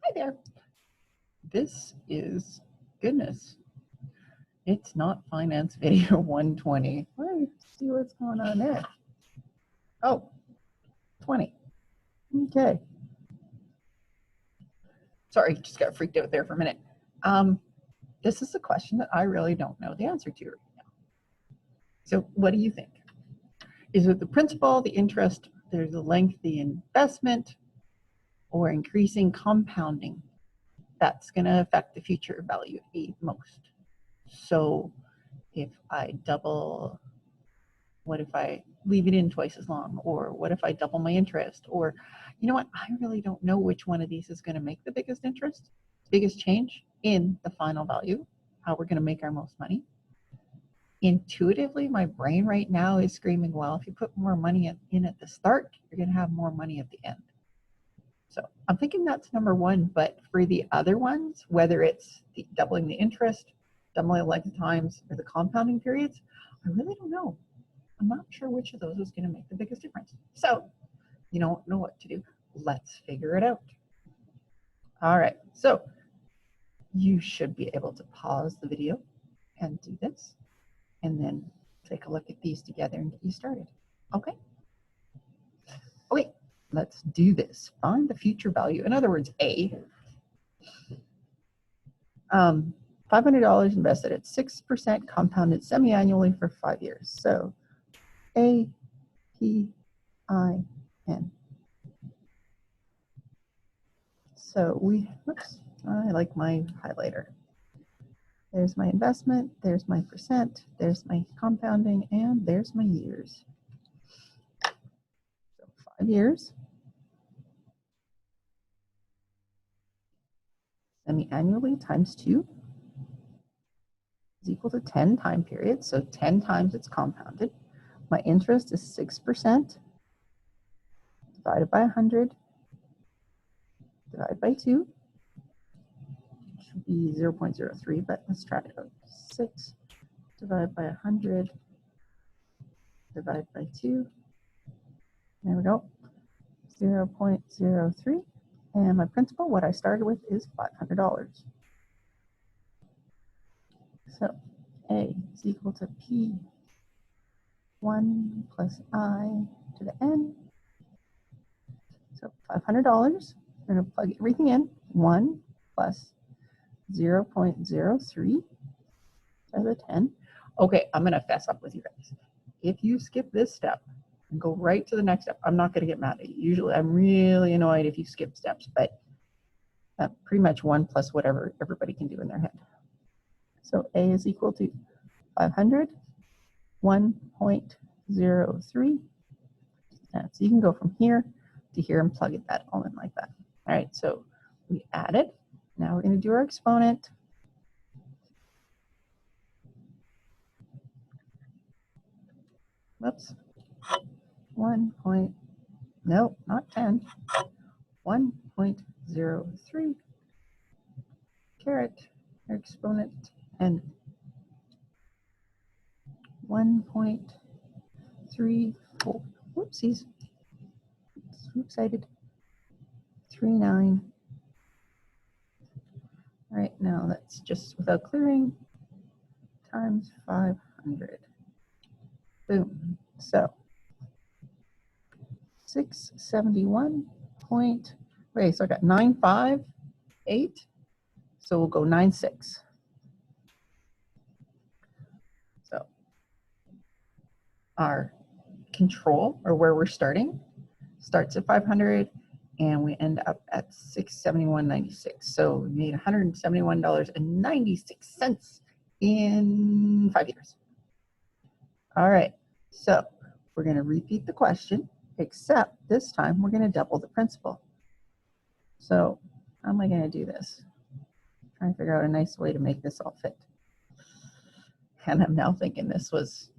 Hi there. This is, goodness, it's not finance video 120. Let's see what's going on there. Oh, 20. Okay. Sorry, just got freaked out there for a minute. This is a question that I really don't know the answer to right now. So what do you think? Is it the principal, the interest, there's the length, the investment, or increasing compounding that's going to affect the future value the most? So if I double, what if I leave it in twice as long? Or what if I double my interest? Or, you know what, I really don't know which one of these is going to make the biggest interest, biggest change in the final value, how we're going to make our most money. Intuitively, my brain right now is screaming, well, if you put more money in at the start, you're going to have more money at the end. So I'm thinking that's number one, but for the other ones, whether it's the doubling the interest, doubling the length of times, or the compounding periods, I really don't know. I'm not sure which of those is going to make the biggest difference. So you don't know what to do. Let's figure it out. All right, so you should be able to pause the video and do this, and then take a look at these together and get you started. Okay? Okay, let's do this. Find the future value. In other words, A. $500 invested at 6% compounded semi-annually for 5 years. So A, P, I, N. So whoops, I like my highlighter. There's my investment, there's my percent, there's my compounding, and there's my years. So 5 years. Semi-annually times 2 is equal to 10 time periods. So 10 times it's compounded. My interest is 6% divided by 100 divided by 2. It should be 0.03, but let's try it out. 6 divided by 100 divided by 2. There we go. 0.03. And my principal, what I started with, is $500. So A is equal to P 1 plus I to the N. So $500. We're going to plug everything in. 1 plus 0.03 as a 10. Okay, I'm going to fess up with you guys. If you skip this step and go right to the next step, I'm not going to get mad at you. Usually I'm really annoyed if you skip steps, but pretty much 1 plus whatever everybody can do in their head. So A is equal to 500, 1.03. So you can go from here to here and plug that all in like that. All right, so we added. Now we're going to do our exponent. Whoops. 1.03 caret our exponent and 1.34. Whoopsies. So excited. 39. All right, now that's just without clearing times 500. Boom. So 671 point, wait, so I got 958. So we'll go 96. So our control, or where we're starting, starts at 500 and we end up at 671.96. So we made $171.96 in 5 years. All right, so we're going to repeat the question, except this time we're going to double the principal. So how am I going to do this? I'm trying to figure out a nice way to make this all fit. And I'm now thinking this was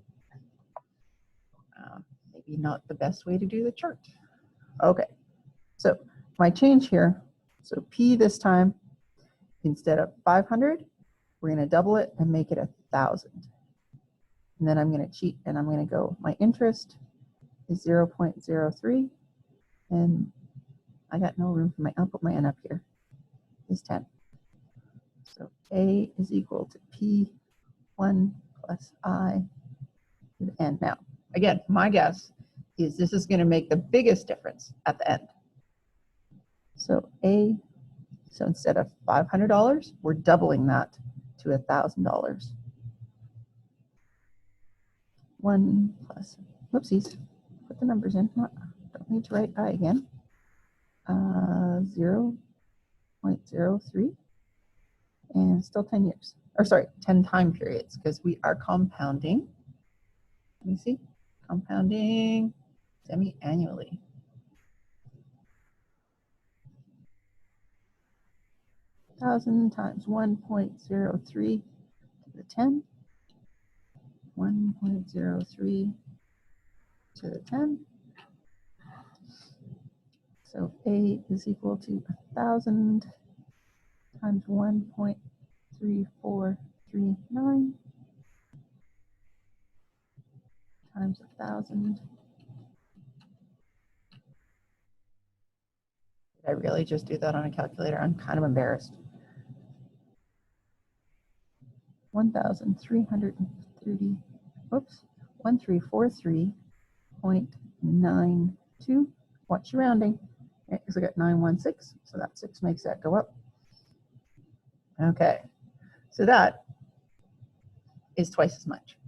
maybe not the best way to do the chart. Okay, so my change here, so P this time, instead of 500, we're going to double it and make it 1,000. And then I'm going to cheat and I'm going to go, my interest is 0.03, and I got no room for my, I'll put my N up here. is 10. So A is equal to P1 plus I to the n. Now, again, my guess is this is going to make the biggest difference at the end. So so instead of $500, we're doubling that to $1,000. 1 plus, whoopsies, put the numbers in. Don't need to write I again. 0.03, and still 10 years. Or sorry, 10 time periods, because we are compounding. Let me see. Compounding semi-annually. 1,000 times 1.03 to the 10. 1.03 to the 10. So A is equal to 1,000 times 1.3439 times 1,000. Did I really just do that on a calculator? I'm kind of embarrassed. 1,330, whoops, 1,343.92. Watch your rounding. Because I got 916, so that 6 makes that go up. Okay, so that is twice as much.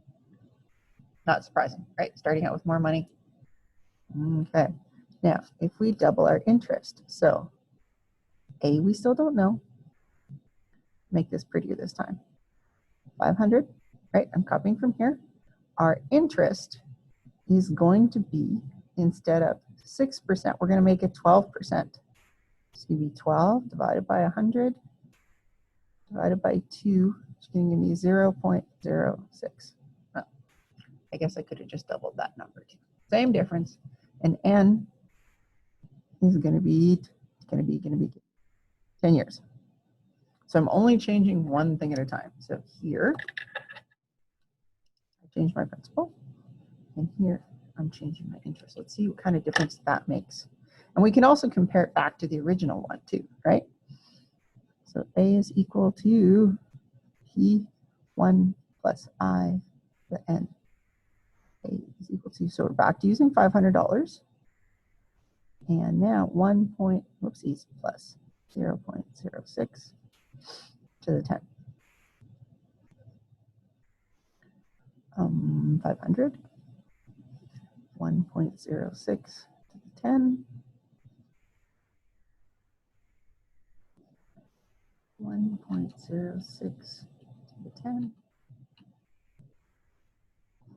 Not surprising, right? Starting out with more money. Okay, now if we double our interest, so A, we still don't know. Make this prettier this time. 500, right? I'm copying from here. Our interest is going to be, instead of 6%, we're going to make it 12%. It's going to be 12 divided by 100 divided by 2. It's going to give me 0.06. Well, I guess I could have just doubled that number too. Same difference. And N is going to be 10 years. So I'm only changing one thing at a time. So here, I change my principal. And here, I'm changing my interest. Let's see what kind of difference that makes. And we can also compare it back to the original one too, right? So A is equal to P1 plus I to the N. A is equal to, so we're back to using $500. And now 1 plus 0.06 to the 10. 500, 1.06 to the 10. 1.06 to the 10.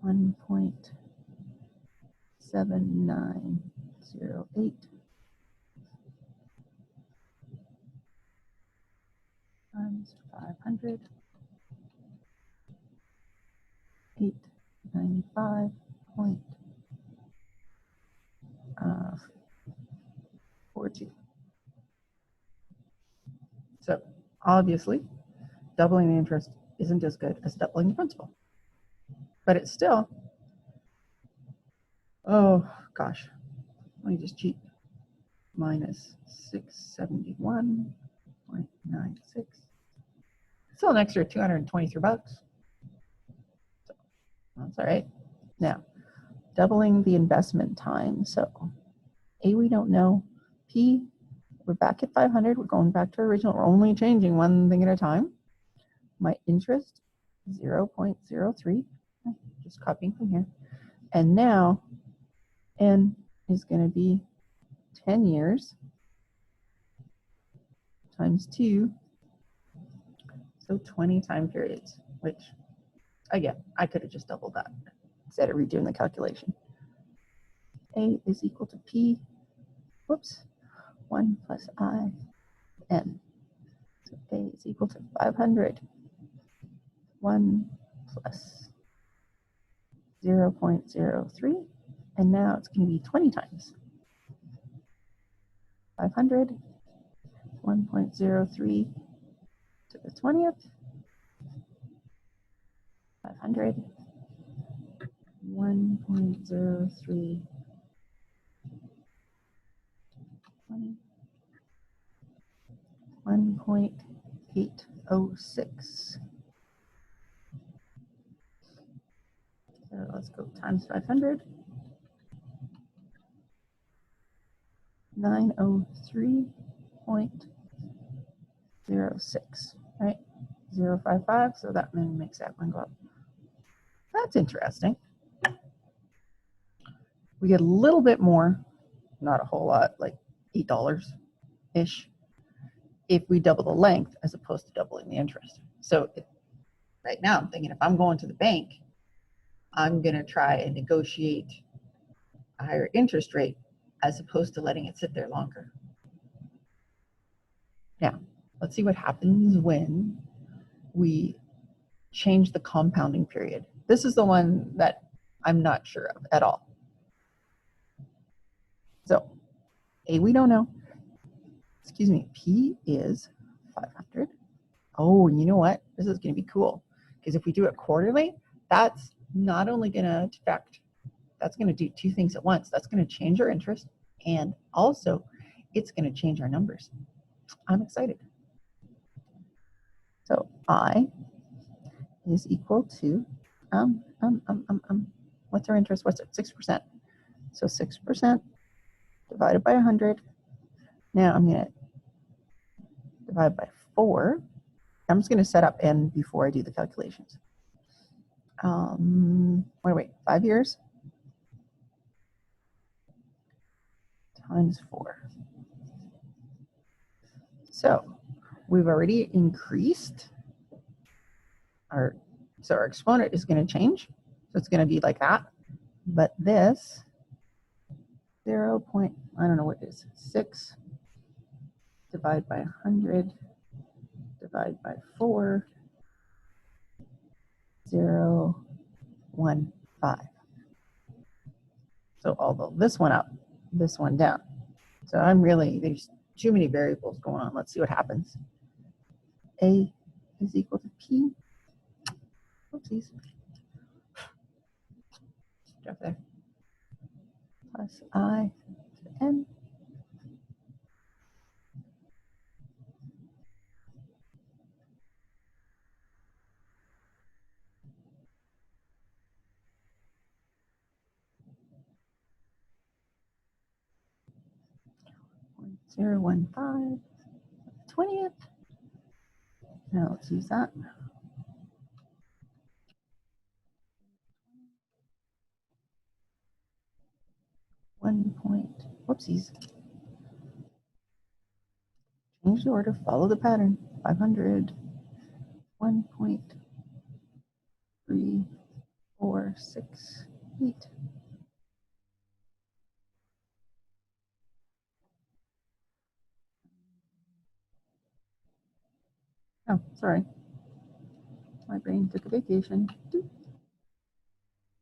1.7908 times 500. 895.42. So obviously, doubling the interest isn't as good as doubling the principal. But it's still, oh gosh, let me just cheat. Minus 671.96. Still an extra 223 bucks. So that's all right. Now, doubling the investment time. So A, we don't know. P, we're back at 500. We're going back to our original. We're only changing one thing at a time. My interest, 0.03. Just copying from here. And now N is going to be 10 years times 2. So 20 time periods, which, again, I could have just doubled that instead of redoing the calculation. A is equal to P, 1 plus I, N. So A is equal to 500. 1 plus 0.03. And now it's going to be 20 times. 500, 1.03 to the 20th. 500, 1.03, 20, 1.806. So let's go times 500. 903.06, right? 0.55, so that makes that one go up. That's interesting. We get a little bit more, not a whole lot, like $8-ish, if we double the length as opposed to doubling the interest. So right now I'm thinking if I'm going to the bank, I'm going to try and negotiate a higher interest rate as opposed to letting it sit there longer. Now, let's see what happens when we change the compounding period. This is the one that I'm not sure of at all. So, A, we don't know. Excuse me, P is 500. Oh, you know what? This is going to be cool. Because if we do it quarterly, that's not only going to affect, that's going to do two things at once. That's going to change our interest, and also it's going to change our numbers. I'm excited. So I is equal to, what's our interest? What's it? 6%. So 6% divided by 100. Now I'm going to divide by 4. I'm just going to set up n before I do the calculations. Wait, 5 years times 4. So we've already increased our, so our exponent is going to change. So it's going to be like that. But this 0. I don't know what it is, 6 divided by 100 divided by 4, 0, 1, 5. So although this one up, this one down. So there's too many variables going on. Let's see what happens. A is equal to P. Oopsies. Drop there. Plus I to N. Zero, 1, 5, 20th. Now let's use that. 1 point, whoopsies. Change the order, follow the pattern. 500, 1.3468. Oh, sorry. My brain took a vacation.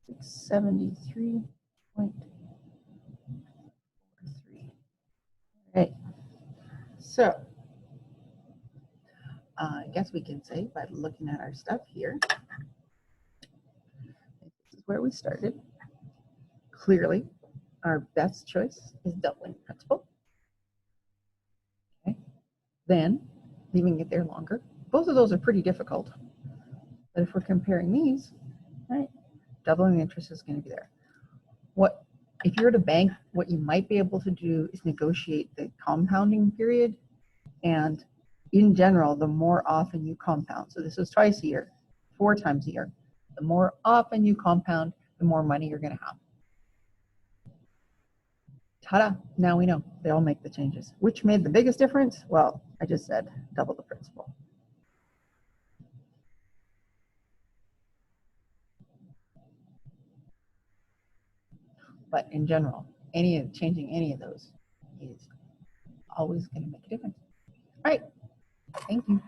673.43. Right. So I guess we can say by looking at our stuff here, this is where we started. Clearly, our best choice is doubling principal. Okay. Then leaving it there longer. Both of those are pretty difficult. But if we're comparing these, right, doubling the interest is going to be there. If you're at a bank, what you might be able to do is negotiate the compounding period. And in general, the more often you compound, so this is twice a year, 4 times a year, the more often you compound, the more money you're going to have. Ta-da, now we know. They all make the changes. Which made the biggest difference? Well, I just said double the principal. But in general, changing any of those is always going to make a difference. All right, thank you.